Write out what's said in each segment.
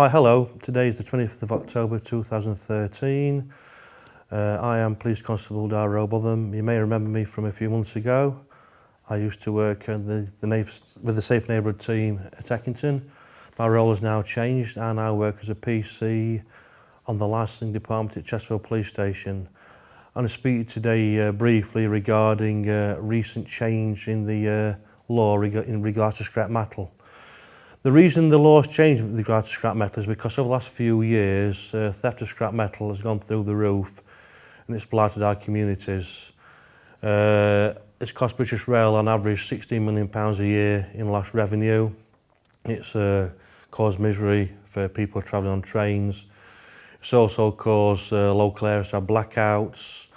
Hi, hello. Today is the 20th of October 2013. I am Police Constable Darrell Botham. You may remember me from a few months ago. I used to work with the Safe Neighbourhood team at Eckington. My role has now changed and I work as a PC on the Licensing Department at Chesterfield Police Station. I'm going to speak today briefly regarding recent change in the law in regards to scrap metal. The reason the law's changed with regard to scrap metal is because over the last few years, theft of scrap metal has gone through the roof and it's blighted our communities. It's cost British Rail on average £16 million a year in lost revenue. It's caused misery for people travelling on trains. It's also caused local areas to have blackouts,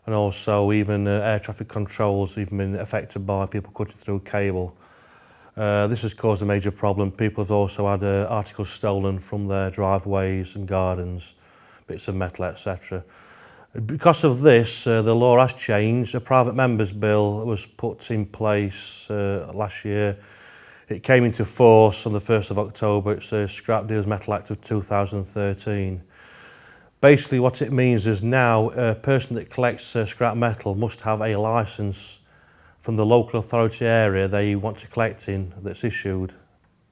and also even air traffic controls have been affected by people cutting through cable. This has caused a major problem. People have also had articles stolen from their driveways and gardens, bits of metal, etc. Because of this, the law has changed. A private member's bill was put in place last year. It came into force on the 1st of October. It's the Scrap Dealers Metal Act of 2013. Basically what it means is now a person that collects scrap metal must have a licence from the local authority area they want to collect in that's issued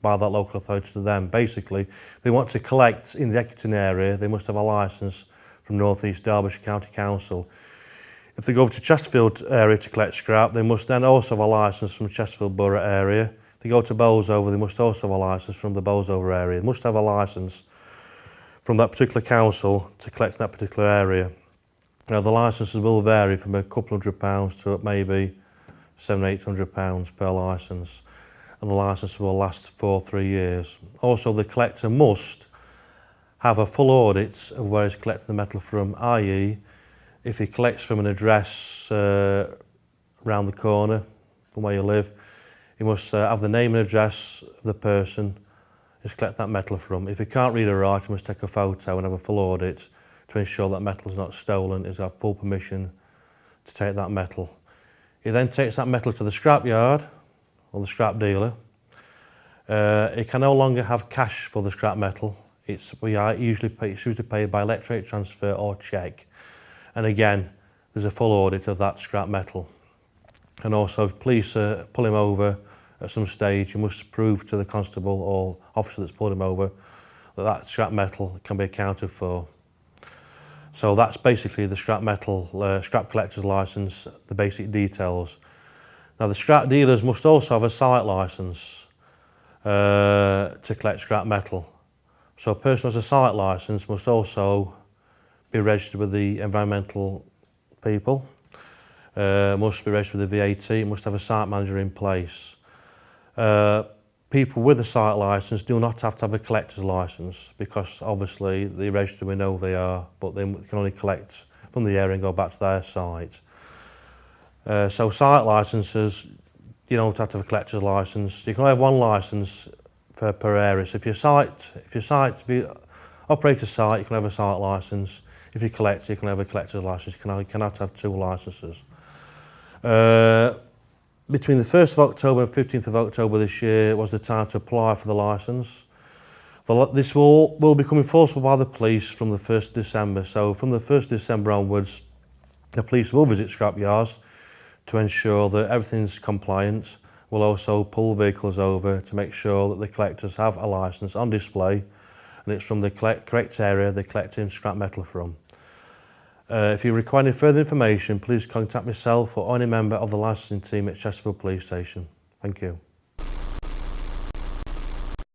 by that local authority to them. Basically, if they want to collect in the Eckington area, they must have a licence from North East Derbyshire County Council. If they go over to Chesterfield area to collect scrap, they must then also have a licence from Chesterfield Borough area. If they go to Bolsover, they must also have a licence from the Bolsover area. They must have a licence from that particular council to collect in that particular area. Now, the licences will vary from a couple £100 to maybe £700–800 per licence, and the licence will last for 3 years. Also, the collector must have a full audit of where he's collecting the metal from, i.e. if he collects from an address around the corner from where you live, he must have the name and address of the person he's collecting that metal from. If he can't read or write, he must take a photo and have a full audit to ensure that metal is not stolen. He's got full permission to take that metal. He then takes that metal to the scrap yard or the scrap dealer. He can no longer have cash for the scrap metal. It's usually paid by electronic transfer or cheque. And again, there's a full audit of that scrap metal. And also, if police pull him over at some stage, you must prove to the constable or officer that's pulled him over that that scrap metal can be accounted for. So that's basically the scrap metal, scrap collector's licence, the basic details. Now the scrap dealers must also have a site licence to collect scrap metal. So a person who has a site licence must also be registered with the environmental people, must be registered with the VAT, must have a site manager in place. People with a site licence do not have to have a collector's licence because obviously the register we know they are, but they can only collect from the area and go back to their site. So site licences, you don't have to have a collector's licence. You can only have one licence per area. So if you operate a site, you can have a site licence. If you collect, you can have a collector's licence. You cannot have two licences. Between the 1st of October and 15th of October this year was the time to apply for the licence. This will become enforceable by the police from the 1st of December. So from the 1st of December onwards, the police will visit scrap yards to ensure that everything's compliant. We'll also pull vehicles over to make sure that the collectors have a licence on display and it's from the correct area they're collecting scrap metal from. If you require any further information, please contact myself or any member of the licensing team at Chesterfield Police Station. Thank you.